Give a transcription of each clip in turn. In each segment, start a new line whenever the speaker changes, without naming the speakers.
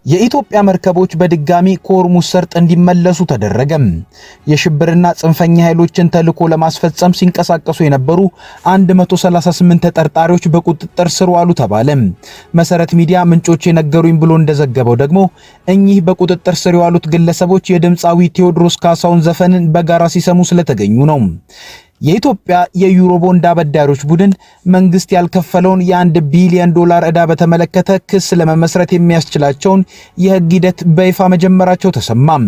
የኢትዮጵያ መርከቦች በድጋሚ ከሆርሙዝ ሰርጥ እንዲመለሱ ተደረገ። የሽብርና ጽንፈኛ ኃይሎችን ተልዕኮ ለማስፈጸም ሲንቀሳቀሱ የነበሩ 138 ተጠርጣሪዎች በቁጥጥር ስር ዋሉ ተባለ። መሰረት ሚዲያ ምንጮች የነገሩኝ ብሎ እንደዘገበው ደግሞ እኚህ በቁጥጥር ስር የዋሉት ግለሰቦች የድምፃዊ ቴዎድሮስ ካሳሁን ዘፈንን በጋራ ሲሰሙ ስለተገኙ ነው። የኢትዮጵያ የዩሮ ቦንድ አበዳሪዎች ቡድን መንግስት ያልከፈለውን የ1 ቢሊዮን ዶላር ዕዳ በተመለከተ ክስ ለመመስረት የሚያስችላቸውን የህግ ሂደት በይፋ መጀመራቸው ተሰማም።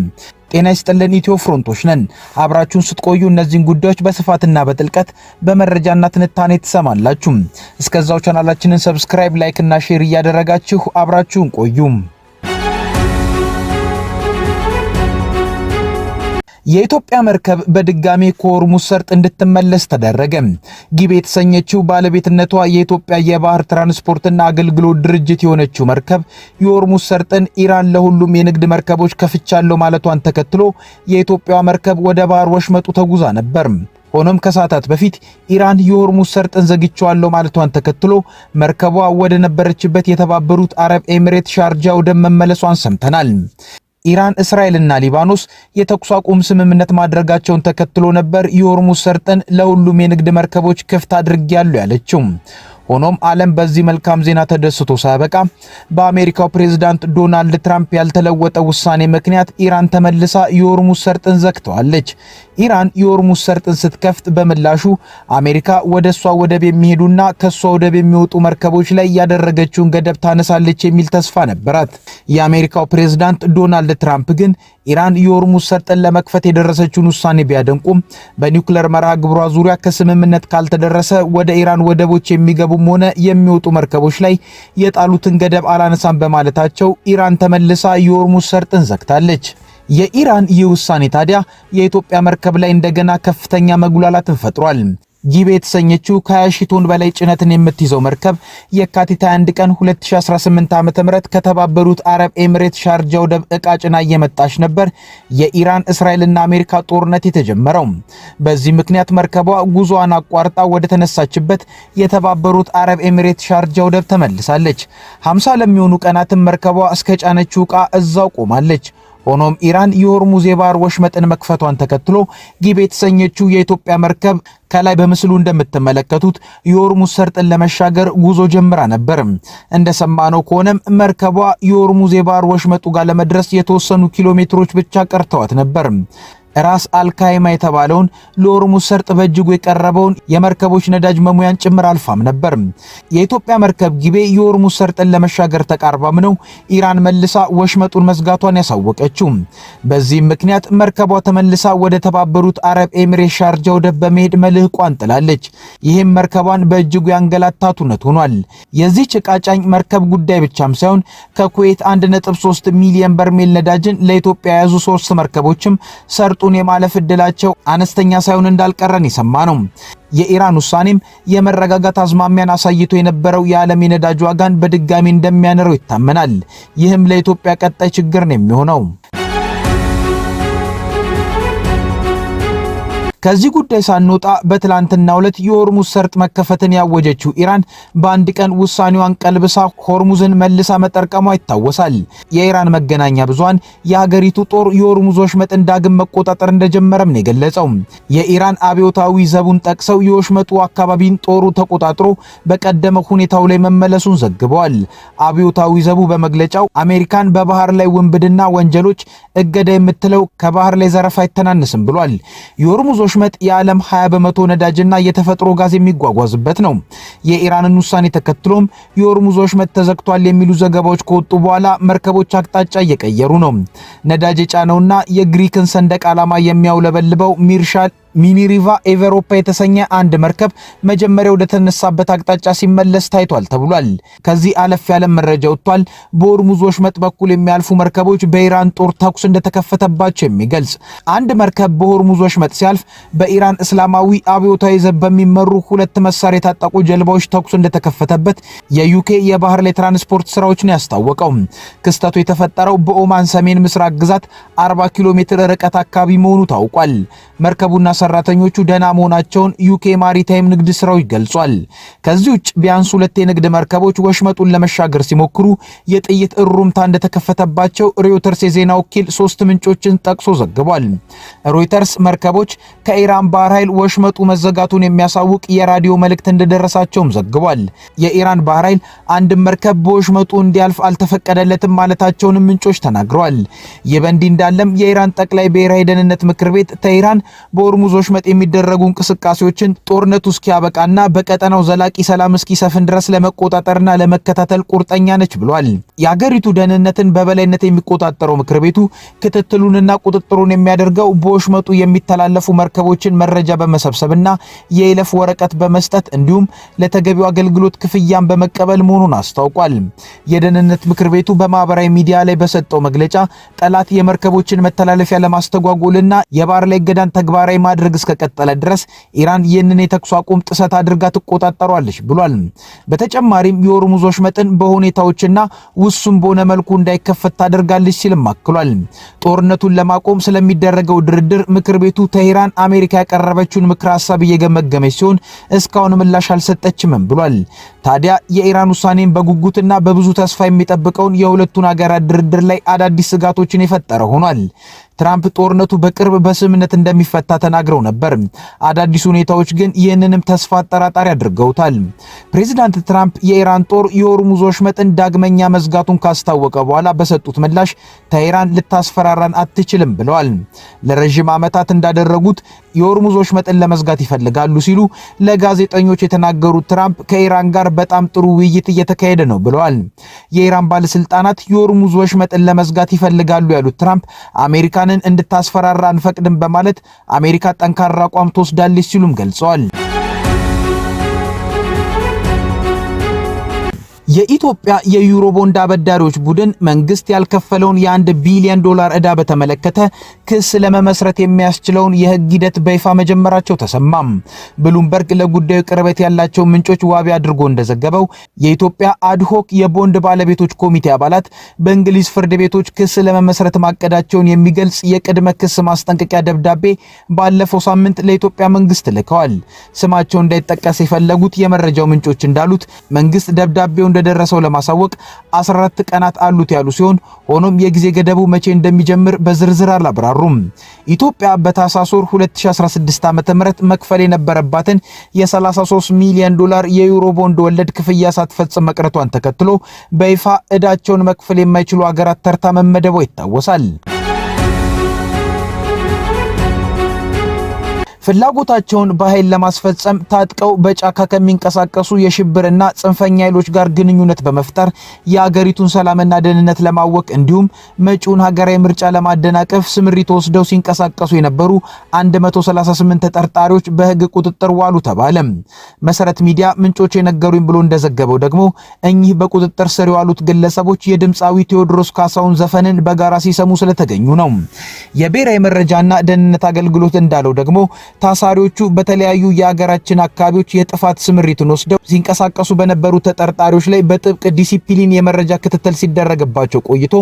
ጤና ይስጥልን፣ ኢትዮ ፍሮንቶች ነን። አብራችሁን ስትቆዩ እነዚህን ጉዳዮች በስፋትና በጥልቀት በመረጃና ትንታኔ ትሰማላችሁ። እስከዛው ቻናላችንን ሰብስክራይብ፣ ላይክ እና ሼር እያደረጋችሁ አብራችሁን ቆዩ። የኢትዮጵያ መርከብ በድጋሚ ከሆርሙዝ ሰርጥ እንድትመለስ ተደረገ። ጊቤ የተሰኘችው ባለቤትነቷ የኢትዮጵያ የባህር ትራንስፖርትና አገልግሎት ድርጅት የሆነችው መርከብ የሆርሙዝ ሰርጥን ኢራን ለሁሉም የንግድ መርከቦች ከፍቻለሁ ማለቷን ተከትሎ የኢትዮጵያ መርከብ ወደ ባህር ወሽመጡ ተጉዛ ነበር። ሆኖም ከሰዓታት በፊት ኢራን የሆርሙዝ ሰርጥን ዘግቻለሁ ማለቷን ተከትሎ መርከቧ ወደ ነበረችበት የተባበሩት አረብ ኤሚሬት ሻርጃ ወደብ መመለሷን ሰምተናል። ኢራን፣ እስራኤልና ሊባኖስ የተኩስ አቁም ስምምነት ማድረጋቸውን ተከትሎ ነበር የሆርሙዝ ሰርጥን ለሁሉም የንግድ መርከቦች ክፍት አድርጌያለሁ ያለችው። ሆኖም ዓለም በዚህ መልካም ዜና ተደስቶ ሳያበቃ በአሜሪካው ፕሬዝዳንት ዶናልድ ትራምፕ ያልተለወጠ ውሳኔ ምክንያት ኢራን ተመልሳ የሆርሙዝ ሰርጥን ዘግተዋለች። ኢራን የሆርሙዝ ሰርጥን ስትከፍት በምላሹ አሜሪካ ወደሷ ወደብ የሚሄዱና ከሷ ወደብ የሚወጡ መርከቦች ላይ ያደረገችውን ገደብ ታነሳለች የሚል ተስፋ ነበራት። የአሜሪካው ፕሬዝዳንት ዶናልድ ትራምፕ ግን ኢራን የሆርሙዝ ሰርጥን ለመክፈት የደረሰችውን ውሳኔ ቢያደንቁም በኒውክሌር መርሃ ግብሯ ዙሪያ ከስምምነት ካልተደረሰ ወደ ኢራን ወደቦች የሚገቡም ሆነ የሚወጡ መርከቦች ላይ የጣሉትን ገደብ አላነሳም በማለታቸው ኢራን ተመልሳ የሆርሙዝ ሰርጥን ዘግታለች። የኢራን ይህ ውሳኔ ታዲያ የኢትዮጵያ መርከብ ላይ እንደገና ከፍተኛ መጉላላትን ፈጥሯል። ጊቤ የተሰኘችው ከ20 ሺህ ቶን በላይ ጭነትን የምትይዘው መርከብ የካቲት 21 ቀን 2018 ዓ.ም ከተባበሩት አረብ ኤሚሬት ሻርጃ ወደብ ዕቃ ጭና እየመጣች ነበር የኢራን፣ እስራኤልና አሜሪካ ጦርነት የተጀመረው። በዚህ ምክንያት መርከቧ ጉዞዋን አቋርጣ ወደ ተነሳችበት የተባበሩት አረብ ኤሚሬት ሻርጃ ወደብ ተመልሳለች። 50 ለሚሆኑ ቀናትም መርከቧ እስከ ጫነችው ዕቃ እዛው ቆማለች። ሆኖም ኢራን የሆርሙዝ የባህር ወሽመጥን መክፈቷን ተከትሎ ጊቤ የተሰኘችው የኢትዮጵያ መርከብ ከላይ በምስሉ እንደምትመለከቱት የሆርሙዝ ሰርጥን ለመሻገር ጉዞ ጀምራ ነበር። እንደሰማነው ከሆነም መርከቧ የሆርሙዝ የባህር ወሽመጡ ጋር ለመድረስ የተወሰኑ ኪሎ ሜትሮች ብቻ ቀርተዋት ነበር። ራስ አልካይማ የተባለውን ለሆርሙዝ ሰርጥ በእጅጉ የቀረበውን የመርከቦች ነዳጅ መሙያን ጭምር አልፋም ነበር። የኢትዮጵያ መርከብ ጊቤ የሆርሙዝ ሰርጥን ለመሻገር ተቃርባም ነው ኢራን መልሳ ወሽመጡን መዝጋቷን ያሳወቀችው። በዚህም ምክንያት መርከቧ ተመልሳ ወደ ተባበሩት አረብ ኤሚሬት ሻርጃ ወደብ በመሄድ መልህቋን ጥላለች። ይህም መርከቧን በእጅጉ ያንገላታት እውነት ሆኗል። የዚህ ጭቃጫኝ መርከብ ጉዳይ ብቻም ሳይሆን ከኩዌት 1.3 ሚሊዮን በርሜል ነዳጅን ለኢትዮጵያ የያዙ 3 መርከቦችም ሰርጡን የማለፍ ዕድላቸው አነስተኛ ሳይሆን እንዳልቀረን የሰማነው። የኢራን ውሳኔም የመረጋጋት አዝማሚያን አሳይቶ የነበረው የዓለም የነዳጅ ዋጋን በድጋሚ እንደሚያነረው ይታመናል። ይህም ለኢትዮጵያ ቀጣይ ችግር ነው የሚሆነው። ከዚህ ጉዳይ ሳንወጣ በትላንትናው ዕለት የሆርሙዝ ሰርጥ መከፈትን ያወጀችው ኢራን በአንድ ቀን ውሳኔዋን ቀልብሳ ሆርሙዝን መልሳ መጠርቀሟ ይታወሳል። የኢራን መገናኛ ብዙሃን የሀገሪቱ ጦር የሆርሙዝ ወሽመጥን ዳግም መቆጣጠር እንደጀመረም ነው የገለጸው። የኢራን አብዮታዊ ዘቡን ጠቅሰው የወሽመጡ አካባቢን ጦሩ ተቆጣጥሮ በቀደመ ሁኔታው ላይ መመለሱን ዘግበዋል። አብዮታዊ ዘቡ በመግለጫው አሜሪካን በባህር ላይ ውንብድና ወንጀሎች እገዳ የምትለው ከባህር ላይ ዘረፋ አይተናነስም ብሏል። የሆርሙዝ ወሽመጥ የዓለም 20 በመቶ ነዳጅና የተፈጥሮ ጋዝ የሚጓጓዝበት ነው። የኢራንን ውሳኔ ተከትሎም የሆርሙዝ ወሽመጥ ተዘግቷል የሚሉ ዘገባዎች ከወጡ በኋላ መርከቦች አቅጣጫ እየቀየሩ ነው። ነዳጅ የጫነውና የግሪክን ሰንደቅ ዓላማ የሚያውለበልበው ሚርሻል ሚኒሪቫ ኤቨሮፓ የተሰኘ አንድ መርከብ መጀመሪያ ወደ ተነሳበት አቅጣጫ ሲመለስ ታይቷል ተብሏል። ከዚህ አለፍ ያለ መረጃ ወጥቷል። በሆርሙዝ ወሽመጥ በኩል የሚያልፉ መርከቦች በኢራን ጦር ተኩስ እንደተከፈተባቸው የሚገልጽ አንድ መርከብ በሆርሙዝ ወሽመጥ ሲያልፍ በኢራን እስላማዊ አብዮታዊ ዘብ በሚመሩ 2 መሳሪያ የታጠቁ ጀልባዎች ተኩስ እንደተከፈተበት የዩኬ የባህር ላይ ትራንስፖርት ስራዎችን ያስታወቀው። ክስተቱ የተፈጠረው በኦማን ሰሜን ምስራቅ ግዛት 40 ኪሎ ሜትር ርቀት አካባቢ መሆኑ ታውቋል። መርከቡና ሰራተኞቹ ደህና መሆናቸውን ዩኬ ማሪታይም ንግድ ስራዎች ገልጿል። ከዚህ ውጭ ቢያንስ 2 የንግድ መርከቦች ወሽመጡን ለመሻገር ሲሞክሩ የጥይት እሩምታ እንደተከፈተባቸው ሮይተርስ የዜና ወኪል 3 ምንጮችን ጠቅሶ ዘግቧል። ሮይተርስ መርከቦች ከኢራን ባህር ኃይል ወሽመጡ መዘጋቱን የሚያሳውቅ የራዲዮ መልእክት እንደደረሳቸውም ዘግቧል። የኢራን ባህር ኃይል አንድ መርከብ በወሽመጡ እንዲያልፍ አልተፈቀደለትም ማለታቸውንም ምንጮች ተናግረዋል። ይህ በእንዲህ እንዳለም የኢራን ጠቅላይ ብሔራዊ ደህንነት ምክር ቤት ተኢራን በሆርሙዝ ወሽመጥ የሚደረጉ እንቅስቃሴዎችን ጦርነቱ እስኪያበቃና በቀጠናው ዘላቂ ሰላም እስኪሰፍን ድረስ ለመቆጣጠርና ለመከታተል ቁርጠኛ ነች ብሏል። የአገሪቱ ደህንነትን በበላይነት የሚቆጣጠረው ምክር ቤቱ ክትትሉንና ቁጥጥሩን የሚያደርገው በወሽመጡ የሚተላለፉ መርከቦችን መረጃ በመሰብሰብና የይለፍ ወረቀት በመስጠት እንዲሁም ለተገቢው አገልግሎት ክፍያን በመቀበል መሆኑን አስታውቋል። የደህንነት ምክር ቤቱ በማህበራዊ ሚዲያ ላይ በሰጠው መግለጫ ጠላት የመርከቦችን መተላለፊያ ለማስተጓጎልና የባህር ላይ እገዳን ተግባራዊ ማድረግ እስከቀጠለ ድረስ ኢራን ይህንን የተኩስ አቁም ጥሰት አድርጋ ትቆጣጠሯለች ብሏል። በተጨማሪም የሆርሙዝ ወሽመጥን በሁኔታዎችና ውሱን በሆነ መልኩ እንዳይከፈት ታደርጋለች ሲልም አክሏል። ጦርነቱን ለማቆም ስለሚደረገው ድርድር ምክር ቤቱ ተኢራን አሜሪካ ያቀረበችውን ምክረ ሐሳብ እየገመገመች ሲሆን እስካሁን ምላሽ አልሰጠችም ብሏል። ታዲያ የኢራን ውሳኔን በጉጉትና በብዙ ተስፋ የሚጠብቀውን የሁለቱን ሀገራት ድርድር ላይ አዳዲስ ስጋቶችን የፈጠረ ሆኗል። ትራምፕ ጦርነቱ በቅርብ በስምምነት እንደሚፈታ ተናግረው ነበር። አዳዲስ ሁኔታዎች ግን ይህንንም ተስፋ አጠራጣሪ አድርገውታል። ፕሬዚዳንት ትራምፕ የኢራን ጦር የሆርሙዝ ወሽመጥን ዳግመኛ መዝጋቱን ካስታወቀ በኋላ በሰጡት ምላሽ ተኢራን ልታስፈራራን አትችልም ብለዋል። ለረጅም ዓመታት እንዳደረጉት የሆርሙዝ ወሽመጥን ለመዝጋት ይፈልጋሉ ሲሉ ለጋዜጠኞች የተናገሩት ትራምፕ ከኢራን ጋር በጣም ጥሩ ውይይት እየተካሄደ ነው ብለዋል። የኢራን ባለስልጣናት የሆርሙዝ ወሽመጥን ለመዝጋት ይፈልጋሉ ያሉት ትራምፕ አሜሪካንን እንድታስፈራራ አንፈቅድም በማለት አሜሪካ ጠንካራ አቋም ትወስዳለች ሲሉም ገልጸዋል። የኢትዮጵያ የዩሮ ቦንድ አበዳሪዎች ቡድን መንግስት ያልከፈለውን የ1 ቢሊዮን ዶላር ዕዳ በተመለከተ ክስ ለመመስረት የሚያስችለውን የህግ ሂደት በይፋ መጀመራቸው ተሰማም። ብሉምበርግ ለጉዳዩ ቅርበት ያላቸው ምንጮች ዋቢ አድርጎ እንደዘገበው የኢትዮጵያ አድሆክ የቦንድ ባለቤቶች ኮሚቴ አባላት በእንግሊዝ ፍርድ ቤቶች ክስ ለመመስረት ማቀዳቸውን የሚገልጽ የቅድመ ክስ ማስጠንቀቂያ ደብዳቤ ባለፈው ሳምንት ለኢትዮጵያ መንግስት ልከዋል። ስማቸው እንዳይጠቀስ የፈለጉት የመረጃው ምንጮች እንዳሉት መንግስት ደብዳቤው እንደደረሰው ለማሳወቅ 14 ቀናት አሉት ያሉ ሲሆን ሆኖም የጊዜ ገደቡ መቼ እንደሚጀምር በዝርዝር አላብራሩም። ኢትዮጵያ በታህሳስ 2016 ዓ.ም መክፈል የነበረባትን የ33 ሚሊዮን ዶላር የዩሮ ቦንድ ወለድ ክፍያ ሳትፈጽም መቅረቷን ተከትሎ በይፋ ዕዳቸውን መክፈል የማይችሉ ሀገራት ተርታ መመደቧ ይታወሳል። ፍላጎታቸውን በኃይል ለማስፈጸም ታጥቀው በጫካ ከሚንቀሳቀሱ የሽብርና ጽንፈኛ ኃይሎች ጋር ግንኙነት በመፍጠር የአገሪቱን ሰላምና ደህንነት ለማወክ እንዲሁም መጪውን ሀገራዊ ምርጫ ለማደናቀፍ ስምሪት ወስደው ሲንቀሳቀሱ የነበሩ 138 ተጠርጣሪዎች በሕግ ቁጥጥር ዋሉ ተባለ። መሰረት ሚዲያ ምንጮች የነገሩኝ ብሎ እንደዘገበው ደግሞ እኚህ በቁጥጥር ስር የዋሉት ግለሰቦች የድምፃዊ ቴዎድሮስ ካሳሁን ዘፈንን በጋራ ሲሰሙ ስለተገኙ ነው። የብሔራዊ መረጃና ደህንነት አገልግሎት እንዳለው ደግሞ ታሳሪዎቹ በተለያዩ የሀገራችን አካባቢዎች የጥፋት ስምሪትን ወስደው ሲንቀሳቀሱ በነበሩ ተጠርጣሪዎች ላይ በጥብቅ ዲሲፕሊን የመረጃ ክትትል ሲደረግባቸው ቆይቶ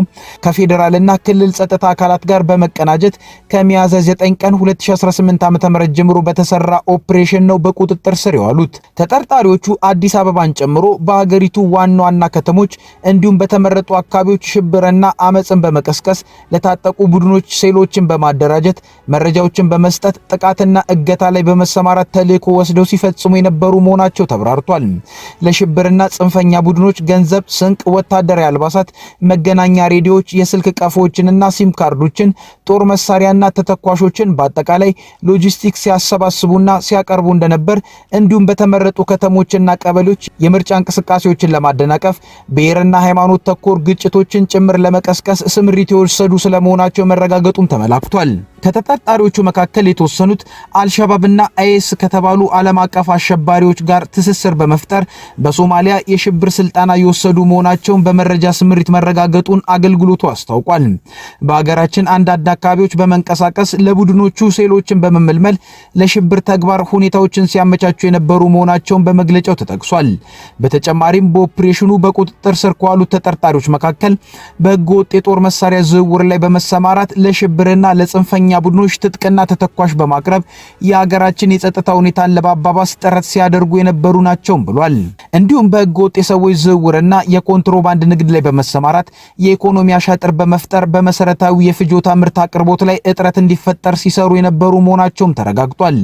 ከፌዴራልና ክልል ጸጥታ አካላት ጋር በመቀናጀት ከሚያዝያ 9 ቀን 2018 ዓ.ም ጀምሮ በተሰራ ኦፕሬሽን ነው በቁጥጥር ስር የዋሉት። ተጠርጣሪዎቹ አዲስ አበባን ጨምሮ በሀገሪቱ ዋና ዋና ከተሞች እንዲሁም በተመረጡ አካባቢዎች ሽብርና አመጽን በመቀስቀስ ለታጠቁ ቡድኖች ሴሎችን በማደራጀት መረጃዎችን በመስጠት ጥቃትና እገታ ላይ በመሰማራት ተልዕኮ ወስደው ሲፈጽሙ የነበሩ መሆናቸው ተብራርቷል። ለሽብርና ጽንፈኛ ቡድኖች ገንዘብ፣ ስንቅ፣ ወታደራዊ አልባሳት፣ መገናኛ ሬዲዮዎች፣ የስልክ ቀፎዎችንና ሲም ካርዶችን፣ ጦር መሳሪያና ተተኳሾችን በአጠቃላይ ሎጂስቲክስ ሲያሰባስቡና ሲያቀርቡ እንደነበር እንዲሁም በተመረጡ ከተሞችና ቀበሌዎች የምርጫ እንቅስቃሴዎችን ለማደናቀፍ ብሔርና ሃይማኖት ተኮር ግጭቶችን ጭምር ለመቀስቀስ ስምሪት የወሰዱ ስለመሆናቸው መረጋገጡም ተመላክቷል። ከተጠርጣሪዎቹ መካከል የተወሰኑት አልሸባብና አይኤስ ከተባሉ ዓለም አቀፍ አሸባሪዎች ጋር ትስስር በመፍጠር በሶማሊያ የሽብር ስልጠና የወሰዱ መሆናቸውን በመረጃ ስምሪት መረጋገጡን አገልግሎቱ አስታውቋል። በሀገራችን አንዳንድ አካባቢዎች በመንቀሳቀስ ለቡድኖቹ ሴሎችን በመመልመል ለሽብር ተግባር ሁኔታዎችን ሲያመቻቹ የነበሩ መሆናቸውን በመግለጫው ተጠቅሷል። በተጨማሪም በኦፕሬሽኑ በቁጥጥር ስር ከዋሉት ተጠርጣሪዎች መካከል በሕገ ወጥ የጦር መሳሪያ ዝውውር ላይ በመሰማራት ለሽብርና ለጽንፈኛ ቡድኖች ትጥቅና ተተኳሽ በማቅረብ የሀገራችን የጸጥታ ሁኔታን ለማባባስ ጥረት ሲያደርጉ የነበሩ ናቸው ብሏል። እንዲሁም በህገ ወጥ የሰዎች ዝውውርና የኮንትሮባንድ ንግድ ላይ በመሰማራት የኢኮኖሚ አሻጥር በመፍጠር በመሰረታዊ የፍጆታ ምርት አቅርቦት ላይ እጥረት እንዲፈጠር ሲሰሩ የነበሩ መሆናቸውም ተረጋግጧል።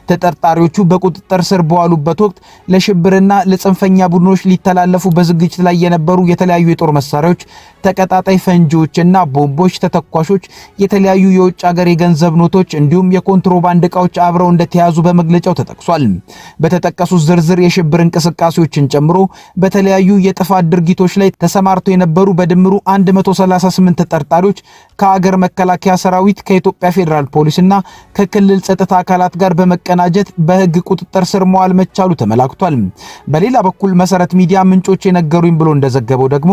ተጠርጣሪዎቹ በቁጥጥር ስር በዋሉበት ወቅት ለሽብርና ለጽንፈኛ ቡድኖች ሊተላለፉ በዝግጅት ላይ የነበሩ የተለያዩ የጦር መሳሪያዎች፣ ተቀጣጣይ ፈንጂዎችና ቦምቦች፣ ተተኳሾች፣ የተለያዩ የውጭ ሀገር የገንዘብ ኖቶች እንዲሁም የኮንትሮባንድ ዕቃዎች አብረው እንደተያዙ በመግለጫው ተጠቅሷል። በተጠቀሱት ዝርዝር የሽብር እንቅስቃሴዎችን ጨምሮ በተለያዩ የጥፋት ድርጊቶች ላይ ተሰማርተው የነበሩ በድምሩ 138 ተጠርጣሪዎች ከሀገር መከላከያ ሰራዊት፣ ከኢትዮጵያ ፌዴራል ፖሊስና ከክልል ጸጥታ አካላት ጋር በመቀናጀት በህግ ቁጥጥር ስር መዋል መቻሉ ተመላክቷል። በሌላ በኩል መሰረት ሚዲያ ምንጮች የነገሩኝ ብሎ እንደዘገበው ደግሞ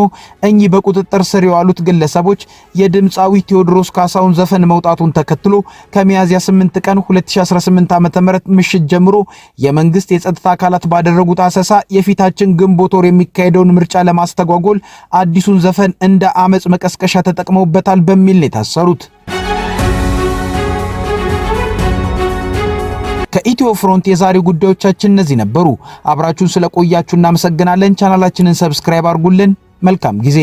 እኚህ በቁጥጥር ስር የዋሉት ግለሰቦች የድምፃዊ ቴዎድሮስ ካሳሁን ዘፈን መውጣቱን ተከትሎ ከሚያዝያ 8 ቀን 2018 ዓ.ም ምሽት ጀምሮ የመንግስት የጸጥታ አካላት ባደረጉት አሰሳ የፊታችን ግንቦት ወር የሚካሄደውን ምርጫ ለማስተጓጎል አዲሱን ዘፈን እንደ አመጽ መቀስቀሻ ተጠቅመውበታል በሚል ነው የታሰሩት። ከኢትዮ ፍሮንት የዛሬ ጉዳዮቻችን እነዚህ ነበሩ። አብራችሁን ስለቆያችሁ እናመሰግናለን። ቻናላችንን ሰብስክራይብ አድርጉልን። መልካም ጊዜ